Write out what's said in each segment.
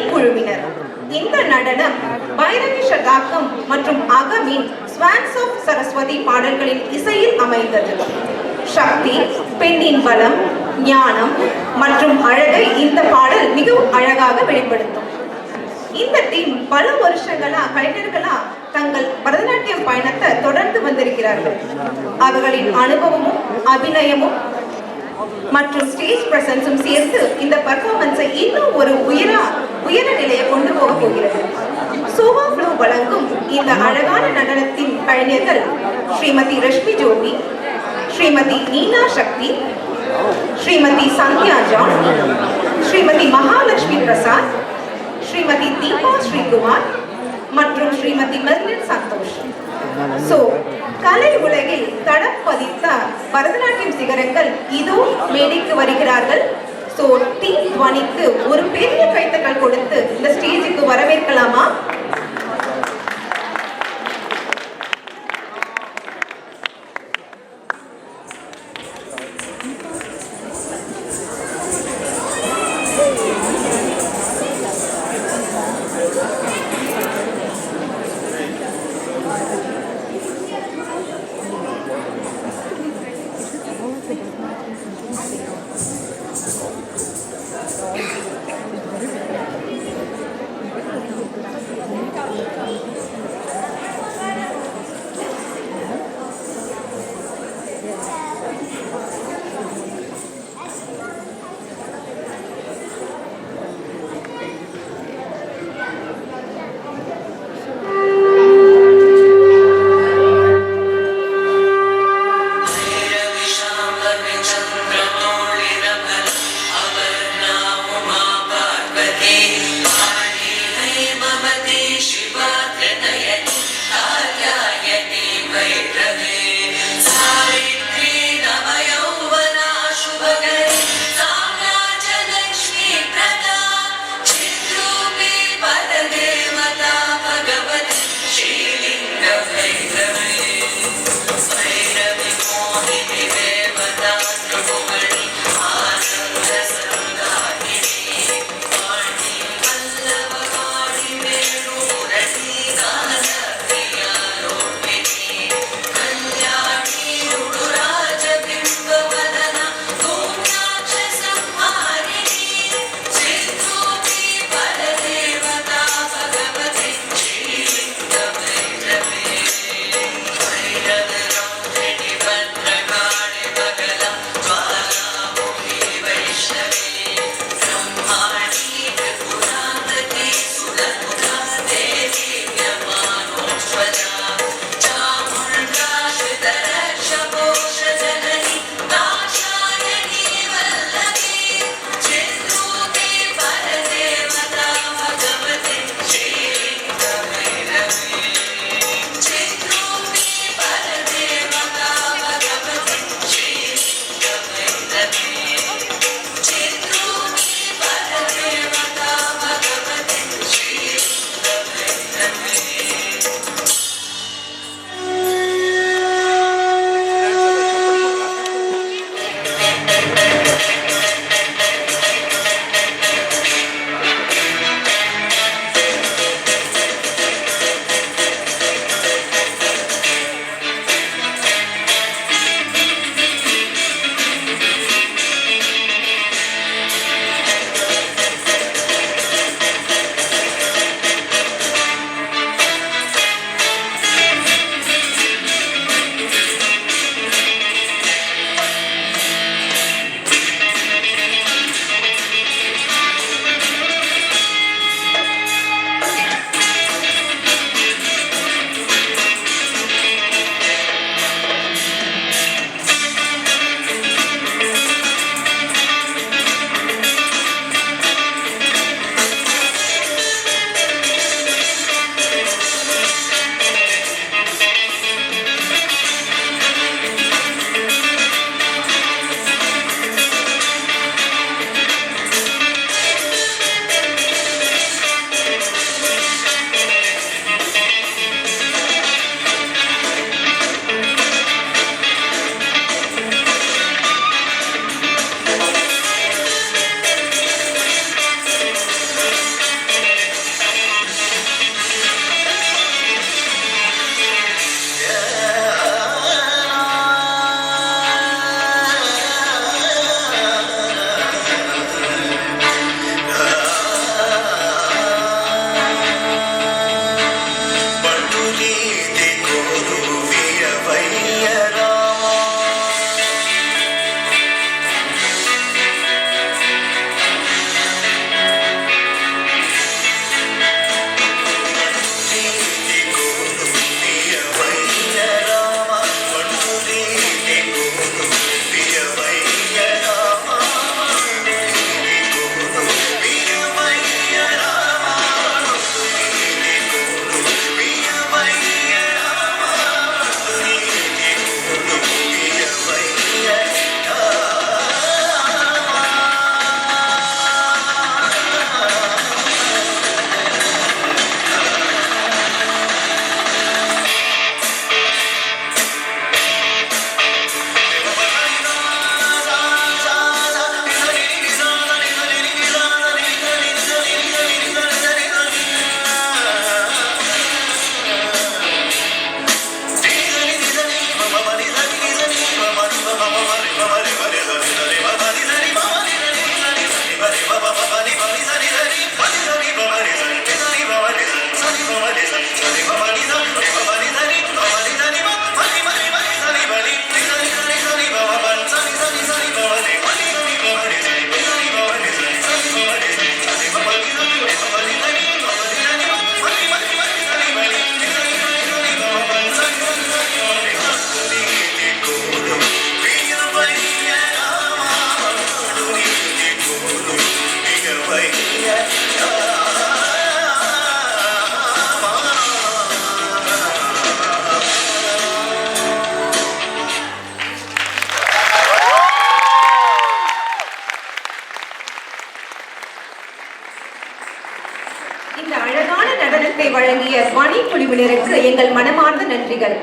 இசைக்குழுவினர். இந்த நடனம் பைரவி சதாக்கம் மற்றும் அகமின் ஸ்வான்ஸ் ஆஃப் சரஸ்வதி பாடல்களின் இசையில் அமைந்தது. சக்தி, பெண்ணின் பலம், ஞானம் மற்றும் அழகை இந்த பாடல் மிகவும் அழகாக வெளிப்படுத்தும். இந்த டீம் பல வருஷங்களா கலைஞர்களா தங்கள் பரதநாட்டியம் பயணத்தை தொடர்ந்து வந்திருக்கிறார்கள். அவர்களின் அனுபவமும் அபிநயமும் மற்றும் ஸ்டேஜ் பிரசன்ஸும் சேர்த்து இந்த பர்ஃபார்மன்ஸை இன்னும் ஒரு உயர நிலையை கொண்டு போக போகிறது. சோவா ஃப்ளோ வழங்கும் இந்த அழகான நடனத்தின் கலைஞர்கள் ஸ்ரீமதி ரஷ்மி ஜோதி, ஸ்ரீமதி நீனா சக்தி, ஸ்ரீமதி சந்தியா ஜான், ஸ்ரீமதி மகாலட்சுமி பிரசாத், ஸ்ரீமதி தீபா ஸ்ரீகுமார் மற்றும் ஸ்ரீமதி மெர்லின் சந்தோஷ். கலை உலகில் தடம் பதித்த பரதநாட்டியம் சிகரங்கள் இதோ மேடைக்கு வருகிறார்கள். டீம் துவனிக்கு ஒரு பெரிய கைத்தட்டல் கொடுத்து இந்த ஸ்டேஜுக்கு வரவேற்கலாமா? பரிசத்தை வழங்கிய துவனி குழுவினருக்கு எங்கள் மனமார்ந்த நன்றிகள்.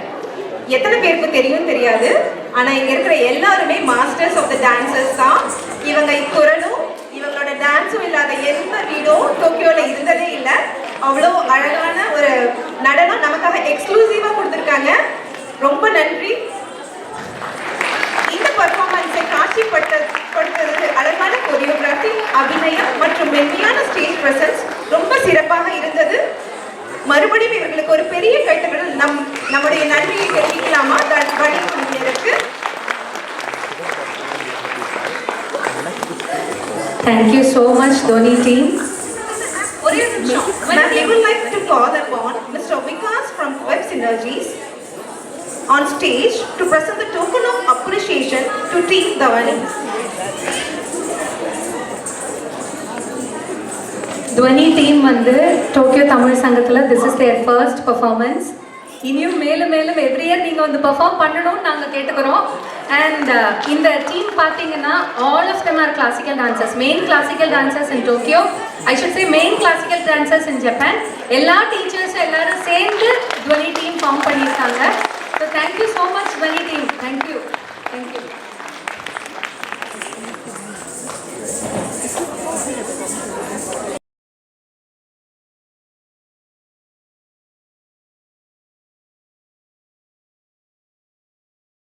எத்தனை பேருக்கு தெரியும் தெரியாது, ஆனா இங்க இருக்கிற எல்லாருமே மாஸ்டர்ஸ் ஆஃப் த டான்சர்ஸ் தான். இவங்க குரலும் இவங்களோட டான்ஸும் இல்லாத எந்த வீடும் டோக்கியோல இருந்ததே இல்லை. அவ்வளோ அழகான ஒரு நடனம் நமக்காக எக்ஸ்க்ளூசிவா கொடுத்துருக்காங்க. ரொம்ப நன்றி. இந்த பர்ஃபார்மன்ஸை காட்சிப்படுத்துறது அழகான கொரியோகிராஃபி, அபிநயம் மற்றும் மென்மையான ஸ்டேஜ் பிரசன்ஸ் ரொம்ப சிறப்பாக இருந்தது. மறுபடியும் இவர்களுக்கு ஒரு பெரிய கைத்தட்டல் நம்முடைய நன்றியை தெரிவிக்கலாமா துவனி குழுவினருக்கு? Thank you so much, Dhoni team. We would like to call upon Mr. Vikas from Web Synergies on stage to present the token of appreciation to Team Dhwani. Dhwani team வந்து டோக்கியோ தமிழ் சங்கத்தில் this is their first performance. இனியும் மேலும் மேலும் every year நீங்கள் வந்து perform பண்ணணும்னு நாங்கள் கேட்டுக்கிறோம். அண்ட் இந்த டீம் பார்த்தீங்கன்னா all of them are classical dancers, main classical dancers in Tokyo, I should say main classical dancers in Japan. எல்லா டீச்சர்ஸும் எல்லாரும் சேர்ந்து துவனி டீம் ஃபார்ம் பண்ணியிருக்காங்க. So thank you so much Dhwani team. Thank you.